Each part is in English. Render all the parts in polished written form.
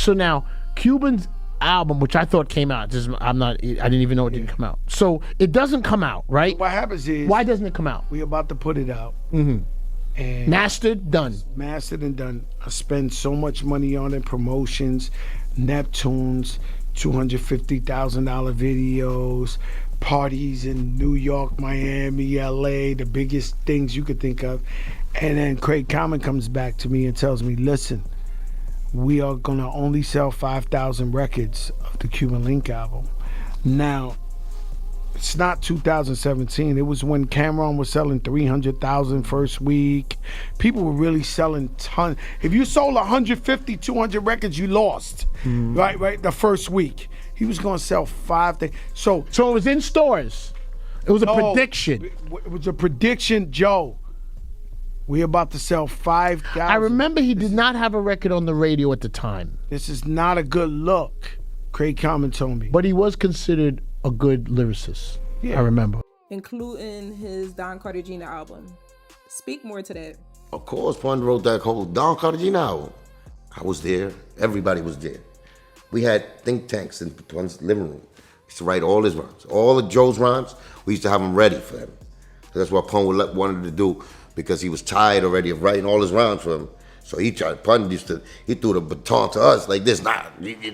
So now, Cuban's album, which I thought came out, I didn't even know it didn't come out. So it doesn't come out, right? What happens is, why doesn't it come out? We're about to put it out. And Mastered, done. Mastered and done. I spend so much money on it, promotions, Neptunes, $250,000 videos, parties in New York, Miami, LA, the biggest things you could think of. And then Craig Common comes back to me and tells me, listen, we are gonna only sell 5,000 records of the Cuban Link album. Now, it's not 2017. It was when Cameron was selling 300,000 first week. People were really selling tons. If you sold 150, 200 records, you lost. Right, the first week. He was gonna sell 5 things. So it was in stores. It was a prediction. It was a prediction, Joe. We're about to sell 5,000. I remember he did not have a record on the radio at the time. This is not a good look, Craig Common told me. But he was considered a good lyricist. Yeah. I remember. Including his Don Cartagena album. Speak more to that. Of course, Pun wrote that whole Don Cartagena album. I was there. Everybody was there. We had think tanks in Pun's living room. We used to write all his rhymes. All of Joe's rhymes, we used to have them ready for him. That's what Pun wanted to do, because he was tired already of writing all his rhymes for him. So he threw the baton to us like this. Nah,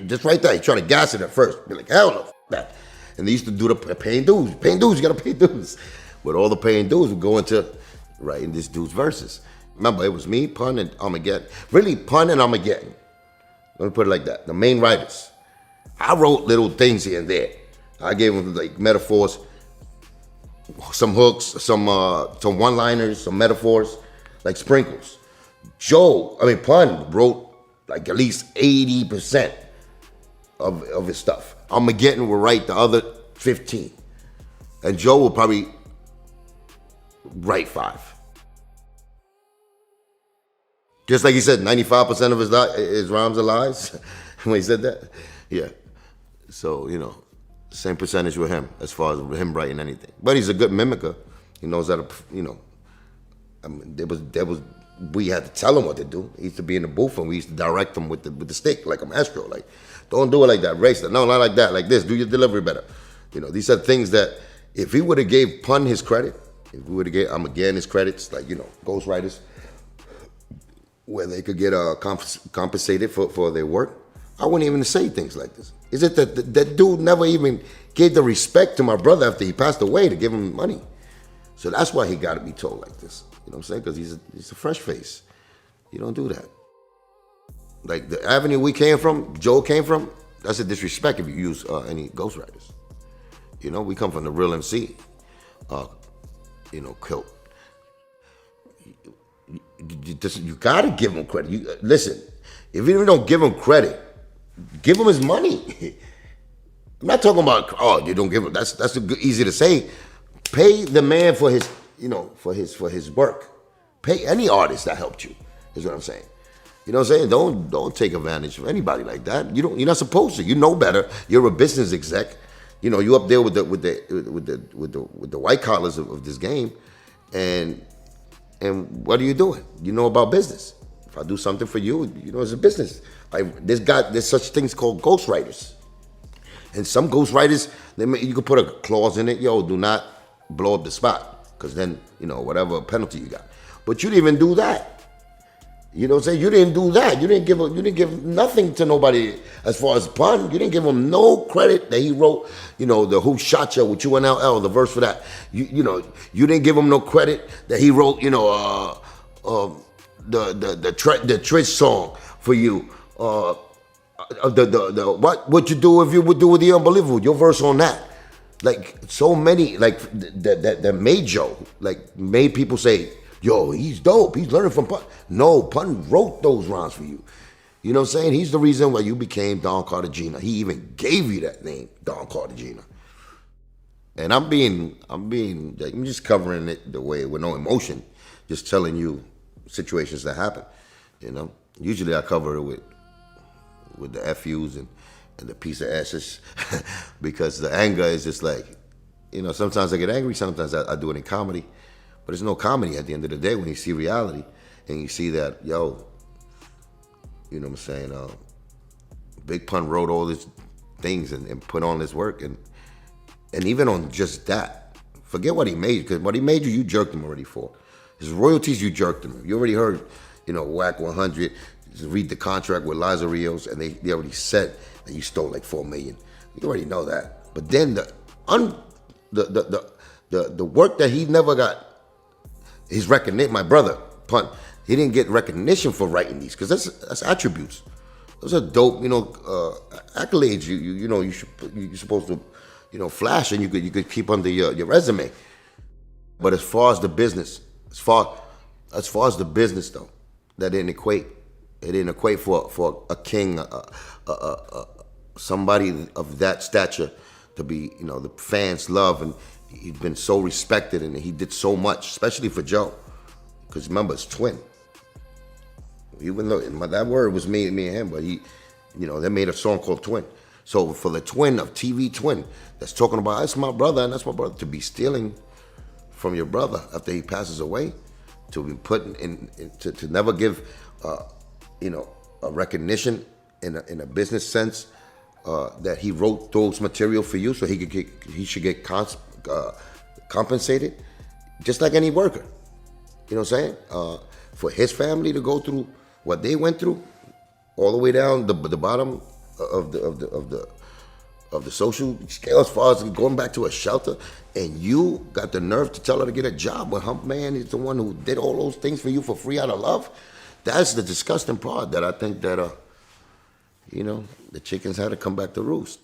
just right there. He tried to gas it at first. Be like, hell no, that. And they used to do the paying dues, you gotta pay dues. But all the paying dues would go into writing this dude's verses. Remember, it was me, Pun, and Armageddon. Really, Pun and Armageddon. Let me put it like that. The main writers. I wrote little things here and there. I gave them like metaphors, some hooks, some one-liners, some metaphors, like sprinkles. Pun wrote like at least 80% of his stuff. Armageddon will write the other 15. And Joe will probably write 5. Just like he said, 95% of his rhymes are lies when he said that. Yeah. So, same percentage with him as far as him writing anything. But he's a good mimicker. He knows how to, we had to tell him what to do. He used to be in the booth and we used to direct him with the stick, like a maestro. Like, don't do it like that, race that. No, not like that, like this. Do your delivery better. These are things that if he would have gave Pun his credit, if we would have gave Armageddon his credits, like, ghostwriters, where they could get compensated for their work, I wouldn't even say things like this. Is it that dude never even gave the respect to my brother after he passed away to give him money? So that's why he got to be told like this. You know what I'm saying? Because he's a fresh face. You don't do that. Like the avenue we came from, Joe came from, that's a disrespect if you use any ghostwriters. We come from the real MC, Kilt. You gotta give him credit. Listen, if you don't give him credit, give him his money. I'm not talking about, you don't give him, that's easy to say. Pay the man for his, for his work. Pay any artist that helped you, is what I'm saying. You know what I'm saying? Don't take advantage of anybody like that. You're not supposed to. You know better. You're a business exec. You up there with the white collars of this game, and what are you doing? You know about business. If I do something for you, it's a business. Like there's such things called ghostwriters, and some ghostwriters you could put a clause in it. Do not blow up the spot, because then whatever penalty you got. But you didn't even do that. You know what I'm saying? You didn't do that. You didn't give nothing to nobody as far as Pun. You didn't give him no credit that he wrote, the Who Shot Ya with UNLL, the verse for that. You didn't give him no credit that he wrote, the Trish song for you. What you do if you would do with the unbelievable, your verse on that. Like so many, like that made Joe, like made people say, yo, he's dope. He's learning from Pun. No, Pun wrote those rhymes for you. You know what I'm saying? He's the reason why you became Don Cartagena. He even gave you that name, Don Cartagena. And I'm just covering it the way with no emotion, just telling you situations that happen. Usually I cover it with the FUs and the piece of asses because the anger is just like, sometimes I get angry, sometimes I do it in comedy. But it's no comedy at the end of the day when you see reality and you see that, you know what I'm saying, Big Pun wrote all these things and put on this work, and even on just that, forget what he made, because what he made you jerked him already for. His royalties, you jerked him. You already heard, Whack 100. Just read the contract with Liza Rios, and they already said that you stole like $4 million. You already know that. But then the work that he never got, his recognition. My brother Pun, he didn't get recognition for writing these, because that's attributes. Those are dope, accolades. You're supposed to, flash, and you could keep under your resume. But as far as the business, as far as the business though, that didn't equate. It didn't equate for a king, somebody of that stature to be, the fans love, and he's been so respected, and he did so much, especially for Joe, because remember, it's twin. Even though that word was me and him, but they made a song called Twin. So for the twin of TV Twin, that's talking about that's my brother and that's my brother, to be stealing from your brother after he passes away, to be put to never give, a recognition in a business sense, that he wrote those material for you, so he should get compensated, just like any worker. You know what I'm saying? For his family to go through what they went through, all the way down the bottom of the social scale, as far as going back to a shelter, and you got the nerve to tell her to get a job when Hump Man is the one who did all those things for you for free out of love. That's the disgusting part that I think that the chickens had to come back to roost.